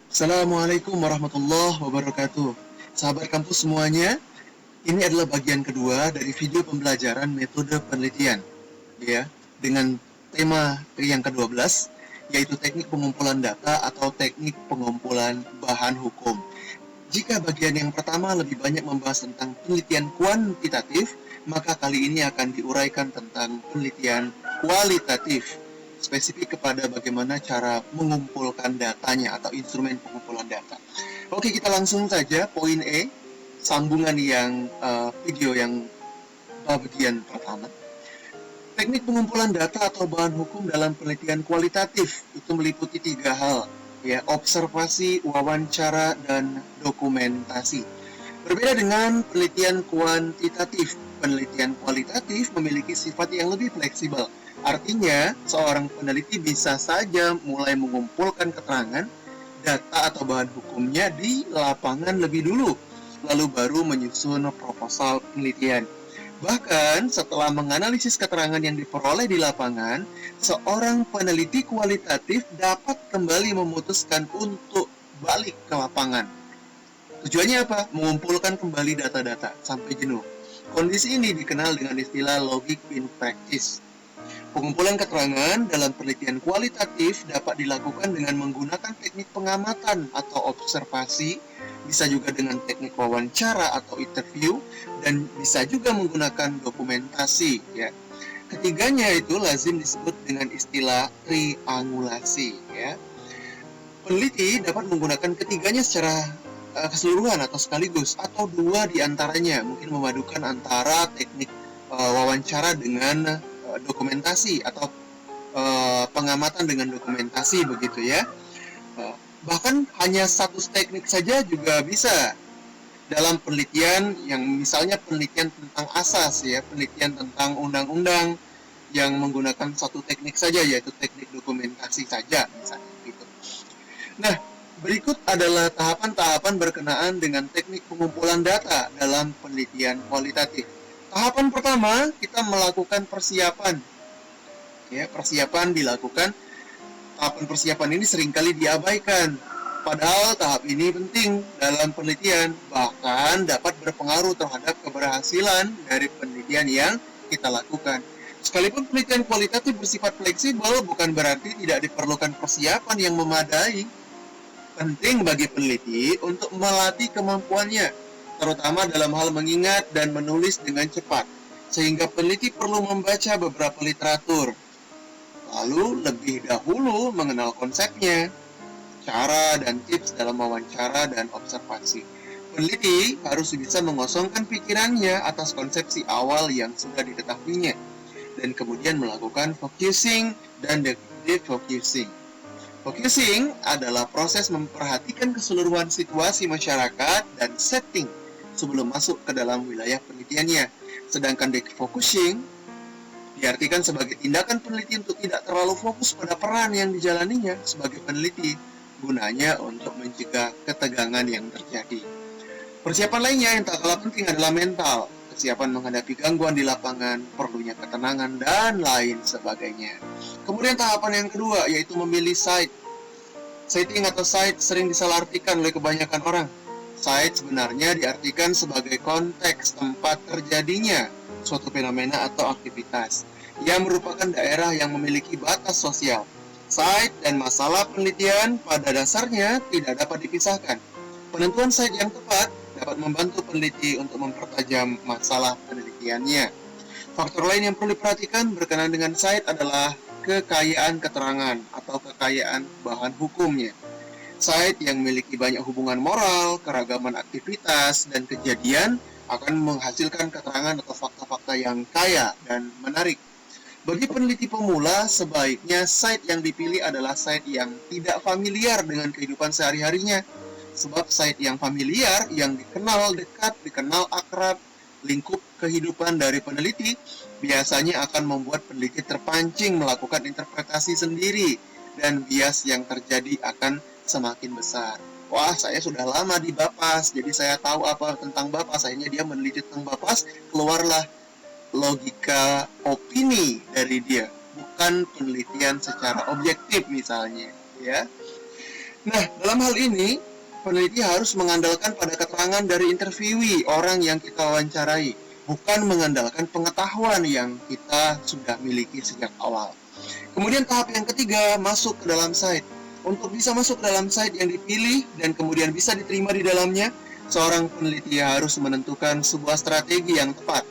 Assalamualaikum warahmatullahi wabarakatuh. Sahabat kampus semuanya, ini adalah bagian kedua dari video pembelajaran metode penelitian, ya, dengan tema yang ke-12, yaitu teknik pengumpulan data atau teknik pengumpulan bahan hukum. Jika bagian yang pertama lebih banyak membahas tentang penelitian kuantitatif, maka kali ini akan diuraikan tentang penelitian kualitatif, spesifik kepada bagaimana cara mengumpulkan datanya atau instrumen pengumpulan data. Oke, kita langsung saja poin E, sambungan yang video yang bagian pertama. Teknik pengumpulan data atau bahan hukum dalam penelitian kualitatif itu meliputi 3 hal, ya, observasi, wawancara, dan dokumentasi. Berbeda dengan penelitian kuantitatif, penelitian kualitatif memiliki sifat yang lebih fleksibel. Artinya, seorang peneliti bisa saja mulai mengumpulkan keterangan, data atau bahan hukumnya di lapangan lebih dulu, lalu baru menyusun proposal penelitian. Bahkan, setelah menganalisis keterangan yang diperoleh di lapangan, seorang peneliti kualitatif dapat kembali memutuskan untuk balik ke lapangan. Tujuannya apa? Mengumpulkan kembali data-data sampai jenuh. Kondisi ini dikenal dengan istilah logic in practice. Pengumpulan keterangan dalam penelitian kualitatif dapat dilakukan dengan menggunakan teknik pengamatan atau observasi, bisa juga dengan teknik wawancara atau interview, dan bisa juga menggunakan dokumentasi, ya. Ketiganya itu lazim disebut dengan istilah triangulasi, ya. Peneliti dapat menggunakan ketiganya secara keseluruhan atau sekaligus, atau dua di antaranya, mungkin memadukan antara teknik wawancara dengan dokumentasi atau pengamatan dengan dokumentasi, begitu ya. Bahkan hanya satu teknik saja juga bisa dalam penelitian yang misalnya penelitian tentang asas, ya, penelitian tentang undang-undang yang menggunakan satu teknik saja, yaitu teknik dokumentasi saja misalnya gitu. Nah, berikut adalah tahapan-tahapan berkenaan dengan teknik pengumpulan data dalam penelitian kualitatif. Tahapan pertama, kita melakukan persiapan. Ya, persiapan dilakukan. Tahapan persiapan ini seringkali diabaikan. Padahal tahap ini penting dalam penelitian, bahkan dapat berpengaruh terhadap keberhasilan dari penelitian yang kita lakukan. Sekalipun penelitian kualitatif bersifat fleksibel, bukan berarti tidak diperlukan persiapan yang memadai. Penting bagi peneliti untuk melatih kemampuannya, terutama dalam hal mengingat dan menulis dengan cepat, sehingga peneliti perlu membaca beberapa literatur, lalu lebih dahulu mengenal konsepnya, cara dan tips dalam wawancara dan observasi. Peneliti harus bisa mengosongkan pikirannya atas konsepsi awal yang sudah diketahuinya, dan kemudian melakukan focusing dan defocusing. Focusing adalah proses memperhatikan keseluruhan situasi masyarakat dan setting sebelum masuk ke dalam wilayah penelitiannya. Sedangkan defocusing diartikan sebagai tindakan peneliti untuk tidak terlalu fokus pada peran yang dijalaninya sebagai peneliti, gunanya untuk mencegah ketegangan yang terjadi. Persiapan lainnya yang tak kalah penting adalah mental, kesiapan menghadapi gangguan di lapangan, perlunya ketenangan, dan lain sebagainya. Kemudian tahapan yang kedua, yaitu memilih site. Setting atau site sering disalahartikan oleh kebanyakan orang. Site sebenarnya diartikan sebagai konteks tempat terjadinya suatu fenomena atau aktivitas, yang merupakan daerah yang memiliki batas sosial. Site dan masalah penelitian pada dasarnya tidak dapat dipisahkan. Penentuan site yang tepat dapat membantu peneliti untuk mempertajam masalah penelitiannya. Faktor lain yang perlu diperhatikan berkenaan dengan site adalah kekayaan keterangan atau kekayaan bahan hukumnya. Site yang memiliki banyak hubungan moral, keragaman aktivitas, dan kejadian akan menghasilkan keterangan atau fakta-fakta yang kaya dan menarik. Bagi peneliti pemula, sebaiknya site yang dipilih adalah site yang tidak familiar dengan kehidupan sehari-harinya. Sebab site yang familiar, yang dikenal dekat, dikenal akrab, lingkup kehidupan dari peneliti, biasanya akan membuat peneliti terpancing melakukan interpretasi sendiri, dan bias yang terjadi akan semakin besar. Wah, saya sudah lama di Bapas, jadi saya tahu apa tentang Bapas. Akhirnya dia meneliti tentang Bapas, keluarlah logika opini dari dia, bukan penelitian secara objektif misalnya, ya. Nah, dalam hal ini, peneliti harus mengandalkan pada keterangan dari interviewee, orang yang kita wawancarai, bukan mengandalkan pengetahuan yang kita sudah miliki sejak awal. Kemudian tahap yang ketiga, masuk ke dalam site. Untuk bisa masuk ke dalam site yang dipilih dan kemudian bisa diterima di dalamnya, seorang peneliti harus menentukan sebuah strategi yang tepat.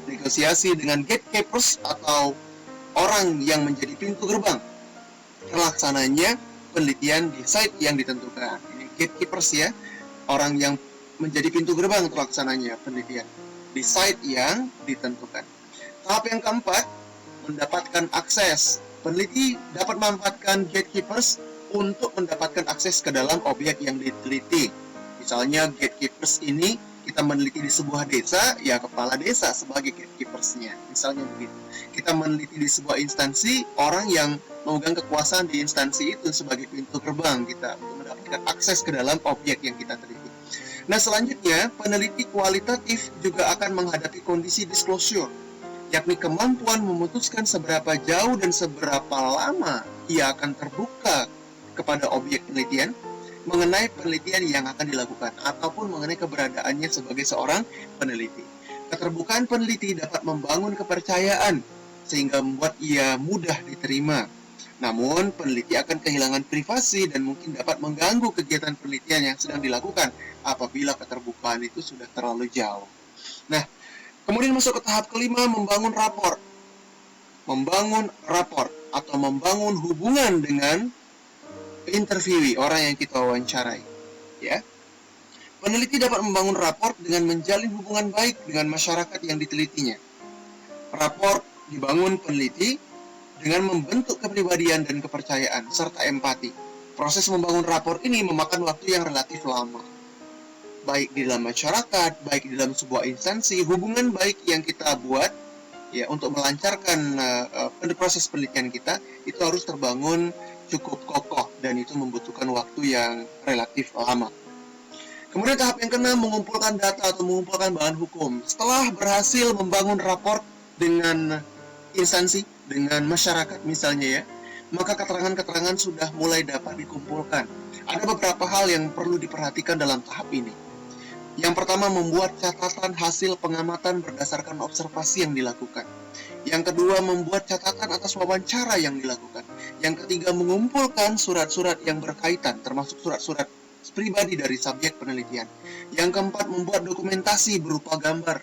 Negosiasi dengan gatekeepers atau orang yang menjadi pintu gerbang terlaksananya penelitian di site yang ditentukan. Ini gatekeepers ya, orang yang menjadi pintu gerbang terlaksananya penelitian di site yang ditentukan. Tahap yang keempat, mendapatkan akses. Peneliti dapat memanfaatkan gatekeepers untuk mendapatkan akses ke dalam objek yang diteliti. Misalnya gatekeepers ini kita meneliti di sebuah desa, ya kepala desa sebagai gatekeepersnya. Misalnya begitu. Kita meneliti di sebuah instansi, orang yang memegang kekuasaan di instansi itu sebagai pintu gerbang kita untuk mendapatkan akses ke dalam objek yang kita teliti. Nah, selanjutnya, peneliti kualitatif juga akan menghadapi kondisi disclosure, yakni kemampuan memutuskan seberapa jauh dan seberapa lama ia akan terbuka kepada objek penelitian mengenai penelitian yang akan dilakukan ataupun mengenai keberadaannya sebagai seorang peneliti. Keterbukaan peneliti dapat membangun kepercayaan sehingga membuat ia mudah diterima. Namun, peneliti akan kehilangan privasi dan mungkin dapat mengganggu kegiatan penelitian yang sedang dilakukan apabila keterbukaan itu sudah terlalu jauh. Nah, kemudian masuk ke tahap kelima, membangun rapor. Membangun rapor atau membangun hubungan dengan interviewee, orang yang kita wawancarai. Ya. Peneliti dapat membangun rapor dengan menjalin hubungan baik dengan masyarakat yang ditelitinya. Rapor dibangun peneliti dengan membentuk kepribadian dan kepercayaan serta empati. Proses membangun rapor ini memakan waktu yang relatif lama. Baik di dalam masyarakat, baik di dalam sebuah instansi, hubungan baik yang kita buat ya untuk melancarkan proses penelitian kita itu harus terbangun cukup kokoh dan itu membutuhkan waktu yang relatif lama. Kemudian tahap yang keenam, mengumpulkan data atau mengumpulkan bahan hukum. Setelah berhasil membangun raport dengan instansi, dengan masyarakat misalnya ya, maka keterangan-keterangan sudah mulai dapat dikumpulkan. Ada beberapa hal yang perlu diperhatikan dalam tahap ini. Yang pertama, membuat catatan hasil pengamatan berdasarkan observasi yang dilakukan. Yang kedua, membuat catatan atas wawancara yang dilakukan. Yang ketiga, mengumpulkan surat-surat yang berkaitan, termasuk surat-surat pribadi dari subjek penelitian. Yang keempat, membuat dokumentasi berupa gambar.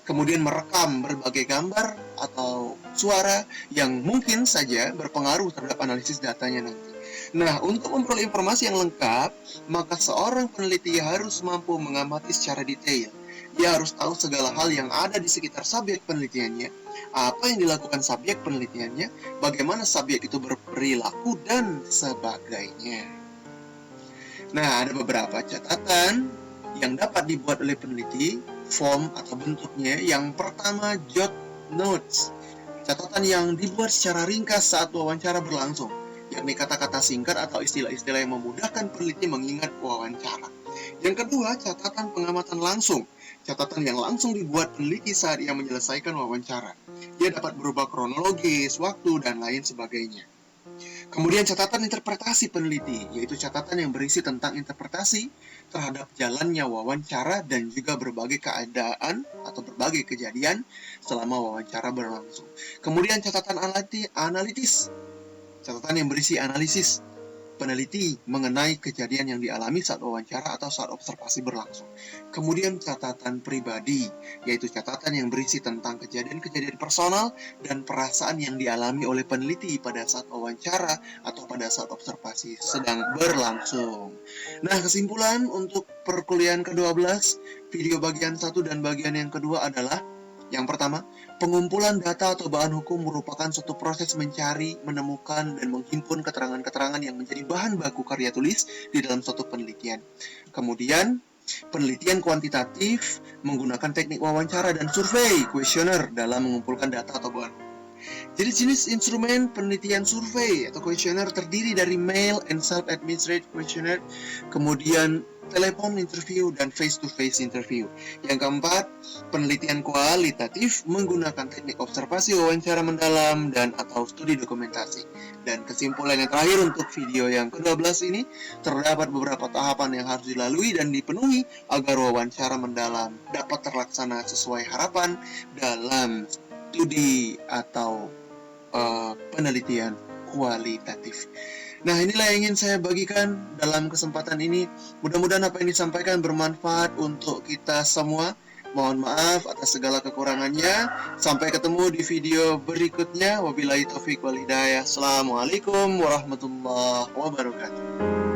Kemudian merekam berbagai gambar atau suara yang mungkin saja berpengaruh terhadap analisis datanya nanti. Nah, untuk memperoleh informasi yang lengkap, maka seorang peneliti harus mampu mengamati secara detail. Dia harus tahu segala hal yang ada di sekitar subjek penelitiannya, apa yang dilakukan subjek penelitiannya, bagaimana subjek itu berperilaku, dan sebagainya. Nah, ada beberapa catatan yang dapat dibuat oleh peneliti, form atau bentuknya. Yang pertama, jot notes. Catatan yang dibuat secara ringkas saat wawancara berlangsung, yakni kata-kata singkat atau istilah-istilah yang memudahkan peneliti mengingat wawancara. Yang kedua, catatan pengamatan langsung. Catatan yang langsung dibuat peneliti saat ia menyelesaikan wawancara. Ia dapat berubah kronologis, waktu, dan lain sebagainya. Kemudian catatan interpretasi peneliti, yaitu catatan yang berisi tentang interpretasi terhadap jalannya wawancara dan juga berbagai keadaan atau berbagai kejadian selama wawancara berlangsung. Kemudian catatan analitis, catatan yang berisi analisis peneliti mengenai kejadian yang dialami saat wawancara atau saat observasi berlangsung. Kemudian catatan pribadi, yaitu catatan yang berisi tentang kejadian-kejadian personal dan perasaan yang dialami oleh peneliti pada saat wawancara atau pada saat observasi sedang berlangsung. Nah, kesimpulan untuk perkuliahan ke-12, video bagian 1 dan bagian yang kedua adalah: yang pertama, pengumpulan data atau bahan hukum merupakan suatu proses mencari, menemukan, dan menghimpun keterangan-keterangan yang menjadi bahan baku karya tulis di dalam suatu penelitian. Kemudian, penelitian kuantitatif menggunakan teknik wawancara dan survei, kuesioner dalam mengumpulkan data atau bahan hukum. Jadi jenis instrumen penelitian survei atau kuesioner terdiri dari mail and self-administered questionnaire, kemudian telepon interview, dan face-to-face interview. Yang keempat, penelitian kualitatif menggunakan teknik observasi, wawancara mendalam, dan atau studi dokumentasi. Dan kesimpulan yang terakhir untuk video yang ke-12 ini, terdapat beberapa tahapan yang harus dilalui dan dipenuhi agar wawancara mendalam dapat terlaksana sesuai harapan dalam studi atau penelitian kualitatif. Nah, inilah yang ingin saya bagikan dalam kesempatan ini. Mudah-mudahan apa yang disampaikan bermanfaat untuk kita semua. Mohon maaf atas segala kekurangannya. Sampai ketemu di video berikutnya. Wabillahi taufiq wal hidayah. Assalamualaikum warahmatullahi wabarakatuh.